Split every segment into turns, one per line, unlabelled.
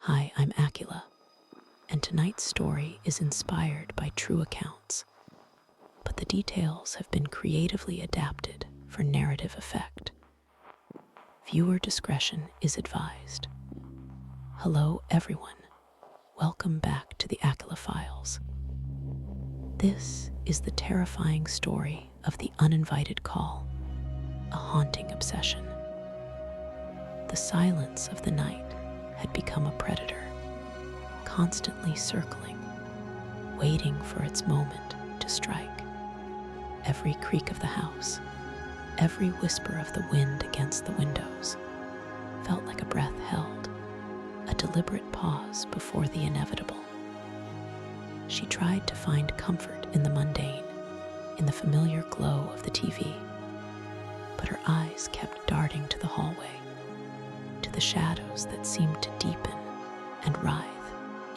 Hi, I'm Akila, and tonight's story is inspired by true accounts, but the details have been creatively adapted for narrative effect. Viewer discretion is advised. Hello, everyone. Welcome back to the Akila Files. This is the terrifying story of the uninvited call, a haunting obsession. The silence of the night had become a predator, constantly circling, waiting for its moment to strike. Every creak of the house, every whisper of the wind against the windows, felt like a breath held, a deliberate pause before the inevitable. She tried to find comfort in the mundane, in the familiar glow of the TV, but her eyes kept darting to the hallway, to the shadows that seemed to deepen and writhe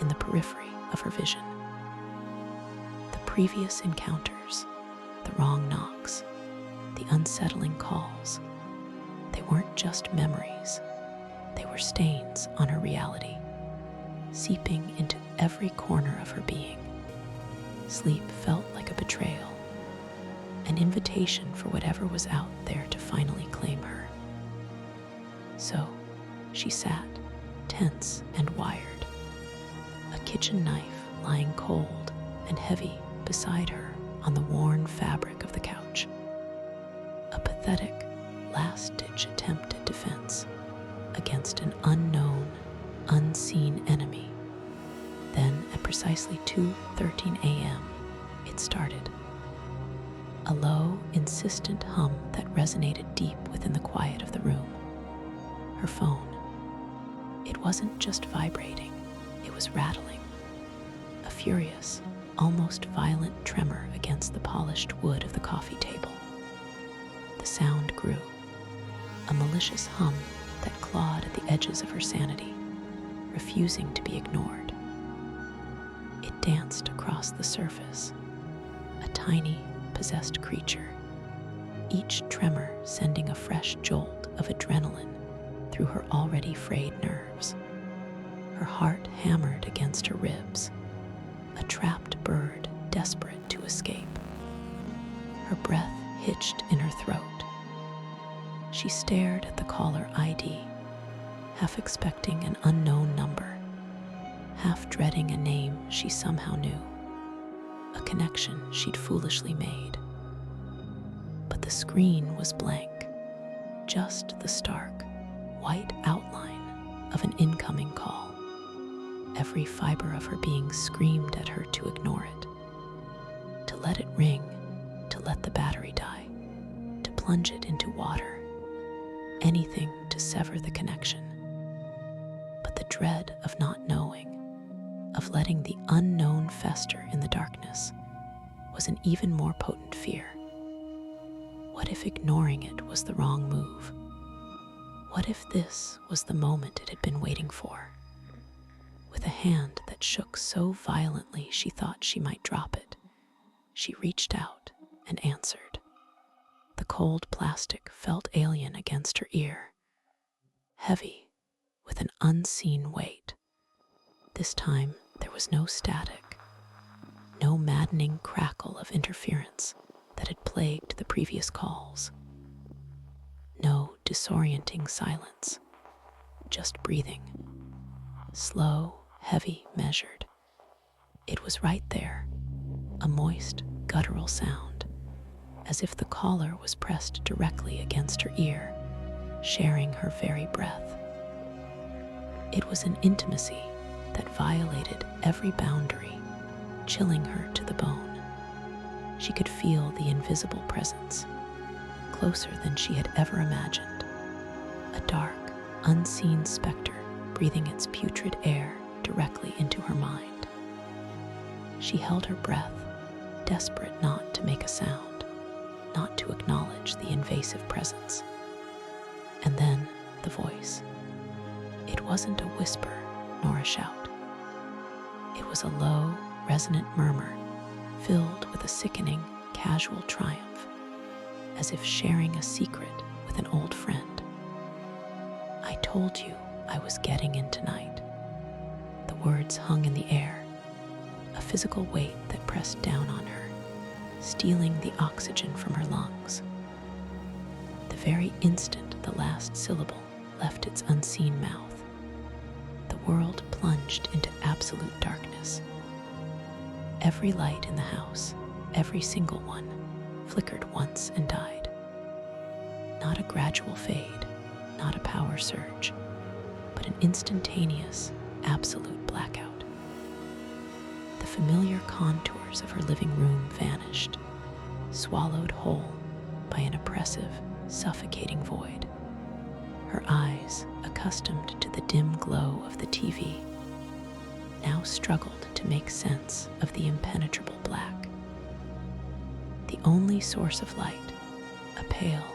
in the periphery of her vision. The previous encounters, the wrong knocks, the unsettling calls, they weren't just memories, they were stains on her reality, seeping into every corner of her being. Sleep felt like a betrayal, an invitation for whatever was out there to finally claim her. So she sat, tense and wired, a kitchen knife lying cold and heavy beside her on the worn fabric of the couch. A pathetic, last-ditch attempt at defense against an unknown, unseen enemy. Then, at precisely 2:13 a.m., it started. A low, insistent hum that resonated deep within the quiet of the room. Her phone. It wasn't just vibrating, it was rattling. A furious, almost violent tremor against the polished wood of the coffee table. The sound grew, a malicious hum that clawed at the edges of her sanity, refusing to be ignored. It danced across the surface, a tiny, possessed creature, each tremor sending a fresh jolt of adrenaline through her already frayed nerves. Her heart hammered against her ribs, a trapped bird desperate to escape. Her breath hitched in her throat. She stared at the caller ID, half expecting an unknown number, half dreading a name she somehow knew, a connection she'd foolishly made. But the screen was blank, just the stark, white outline of an incoming call. Every fiber of her being screamed at her to ignore it, to let it ring, to let the battery die, to plunge it into water, anything to sever the connection. But the dread of not knowing, of letting the unknown fester in the darkness, was an even more potent fear. What if ignoring it was the wrong move? What if this was the moment it had been waiting for? With a hand that shook so violently she thought she might drop it, she reached out and answered. The cold plastic felt alien against her ear, heavy with an unseen weight. This time there was no static, no maddening crackle of interference that had plagued the previous calls. No disorienting silence, just breathing. Slow, heavy, measured. It was right there, a moist, guttural sound, as if the caller was pressed directly against her ear, sharing her very breath. It was an intimacy that violated every boundary, chilling her to the bone. She could feel the invisible presence, closer than she had ever imagined. A dark, unseen specter breathing its putrid air directly into her mind. She held her breath, desperate not to make a sound, not to acknowledge the invasive presence. And then the voice. It wasn't a whisper nor a shout. It was a low, resonant murmur filled with a sickening, casual triumph, as if sharing a secret with an old friend. I told you I was getting in tonight. Words hung in the air, a physical weight that pressed down on her, stealing the oxygen from her lungs. The very instant the last syllable left its unseen mouth, the world plunged into absolute darkness. Every light in the house, every single one, flickered once and died. Not a gradual fade, not a power surge, but an instantaneous, absolute blackout. The familiar contours of her living room vanished, swallowed whole by an oppressive, suffocating void. Her eyes, accustomed to the dim glow of the TV, now struggled to make sense of the impenetrable black. The only source of light, a pale,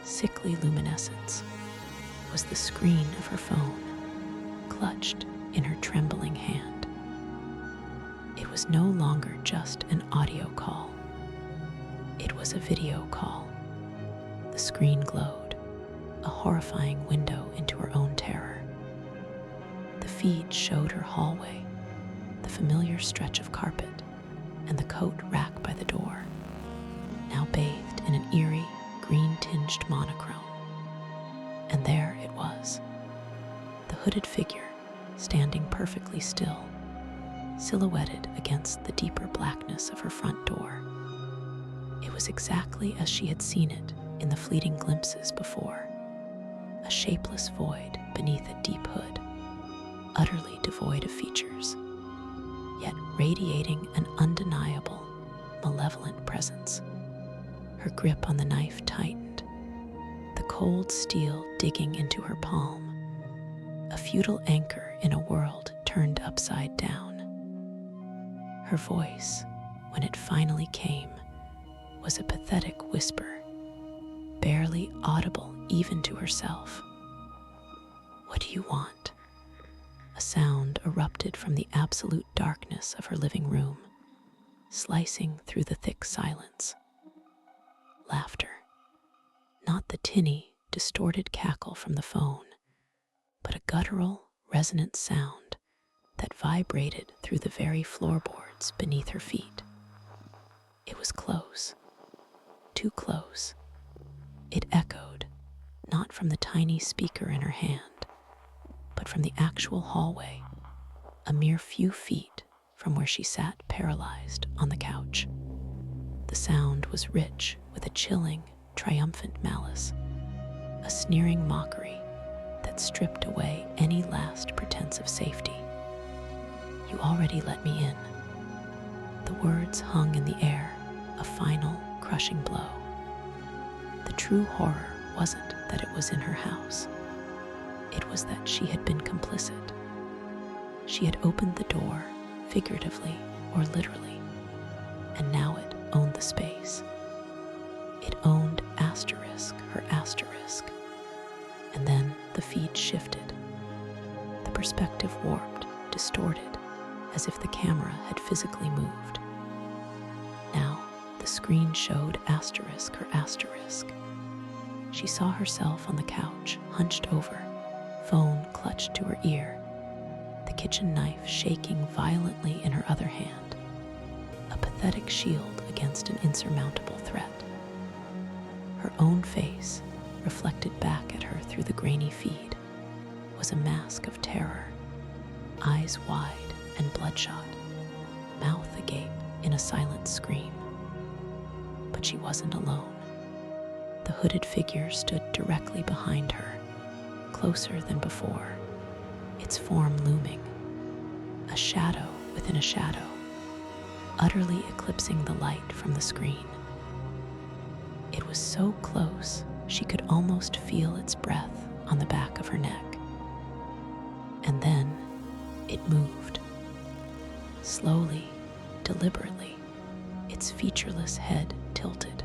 sickly luminescence, was the screen of her phone, clutched in her trembling hand. It was no longer just an audio call. It was a video call. The screen glowed, a horrifying window into her own terror. The feed showed her hallway, the familiar stretch of carpet, and the coat rack by the door, now bathed in an eerie, green-tinged monochrome. And there it was, the hooded figure standing perfectly still, silhouetted against the deeper blackness of her front door. It was exactly as she had seen it in the fleeting glimpses before, a shapeless void beneath a deep hood, utterly devoid of features, yet radiating an undeniable, malevolent presence. Her grip on the knife tightened, the cold steel digging into her palm, a futile anchor in a world turned upside down. Her voice, when it finally came, was a pathetic whisper, barely audible even to herself. "What do you want?" A sound erupted from the absolute darkness of her living room, slicing through the thick silence. Laughter. Not the tinny, distorted cackle from the phone, but a guttural, resonant sound that vibrated through the very floorboards beneath her feet. It was close, too close. It echoed, not from the tiny speaker in her hand, but from the actual hallway, a mere few feet from where she sat paralyzed on the couch. The sound was rich with a chilling, triumphant malice, a sneering mockery that stripped away any last pretense of safety. "You already let me in." The words hung in the air, a final, crushing blow. The true horror wasn't that it was in her house. It was that she had been complicit. She had opened the door, figuratively or literally, and now it owned the space. It owned her asterisk. And then the feed shifted. The perspective warped, distorted, as if the camera had physically moved. Now, the screen showed her asterisk. She saw herself on the couch, hunched over, phone clutched to her ear, the kitchen knife shaking violently in her other hand, a pathetic shield against an insurmountable threat. Her own face, reflected back at her through the grainy feed, was a mask of terror, eyes wide and bloodshot, mouth agape in a silent scream. But she wasn't alone. The hooded figure stood directly behind her, closer than before, its form looming, a shadow within a shadow, utterly eclipsing the light from the screen. It was so close she could almost feel its breath on the back of her neck. And then it moved. Slowly, deliberately, its featureless head tilted.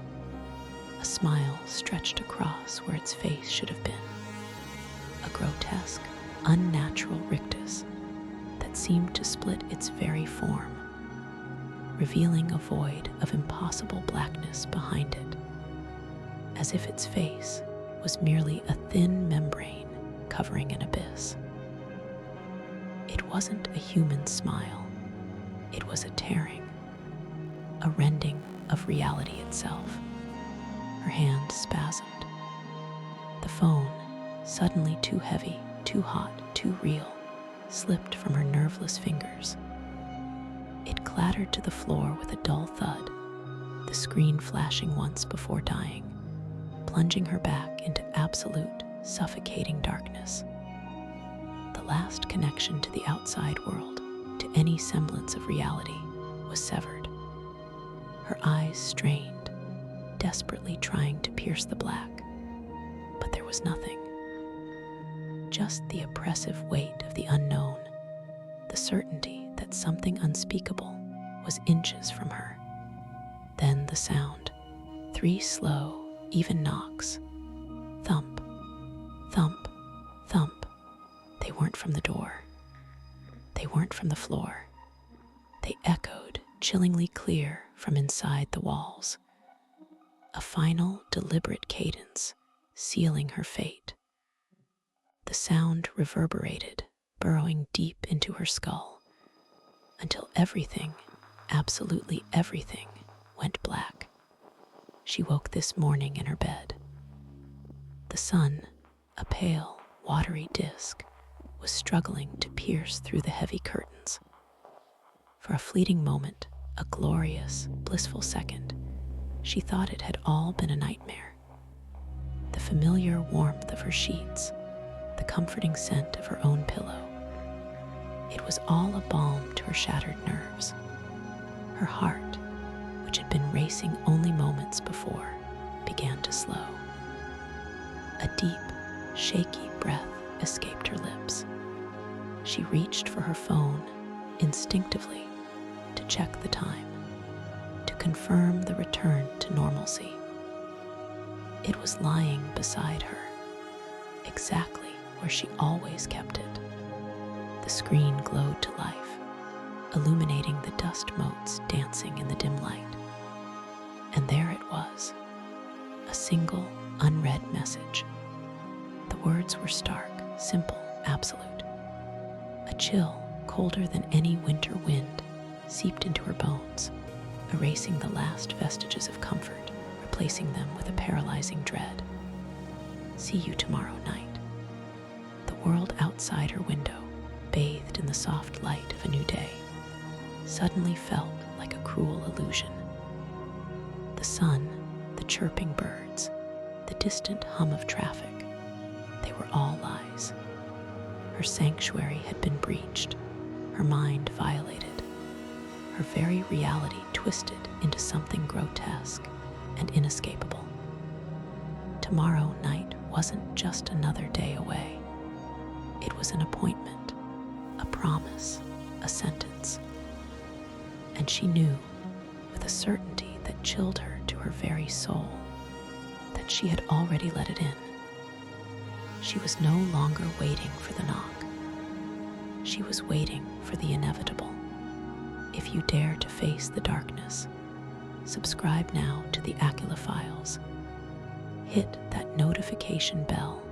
A smile stretched across where its face should have been. A grotesque, unnatural rictus that seemed to split its very form, revealing a void of impossible blackness behind it, as if its face was merely a thin membrane covering an abyss. It wasn't a human smile. It was a tearing, a rending of reality itself. Her hand spasmed. The phone, suddenly too heavy, too hot, too real, slipped from her nerveless fingers. It clattered to the floor with a dull thud, the screen flashing once before dying, plunging her back into absolute, suffocating darkness. The last connection to the outside world, to any semblance of reality, was severed. Her eyes strained, desperately trying to pierce the black, but there was nothing. Just the oppressive weight of the unknown, the certainty that something unspeakable was inches from her. Then the sound, 3 slow, even knocks. Thump, thump, thump. They weren't from the door. They weren't from the floor. They echoed, chillingly clear from inside the walls. A final, deliberate cadence, sealing her fate. The sound reverberated, burrowing deep into her skull, until everything, absolutely everything, went black. She woke this morning in her bed. The sun, a pale, watery disk, was struggling to pierce through the heavy curtains. For a fleeting moment, a glorious, blissful second, she thought it had all been a nightmare. The familiar warmth of her sheets, the comforting scent of her own pillow, it was all a balm to her shattered nerves. Her heart, which had been racing only moments before, began to slow. A deep, shaky breath escaped her lips. She reached for her phone instinctively to check the time, to confirm the return to normalcy. It was lying beside her, exactly where she always kept it. The screen glowed to life, illuminating the dust motes dancing in the dim light. And there it was, a single, unread message. The words were stark, simple, absolute. A chill, colder than any winter wind, seeped into her bones, erasing the last vestiges of comfort, replacing them with a paralyzing dread. See you tomorrow night. The world outside her window, bathed in the soft light of a new day, suddenly felt like a cruel illusion. The sun, the chirping birds, the distant hum of traffic, they were all lies. Her sanctuary had been breached, her mind violated, her very reality twisted into something grotesque and inescapable. Tomorrow night wasn't just another day away. It was an appointment, a promise, a sentence. And she knew, with a certainty that chilled her to her very soul, that she had already let it in. She was no longer waiting for the knock. She was waiting for the inevitable. If you dare to face the darkness, subscribe now to the Acula Files. Hit that notification bell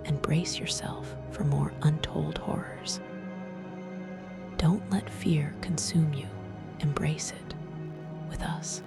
and brace yourself for more untold horrors. Don't let fear consume you. Embrace it with us.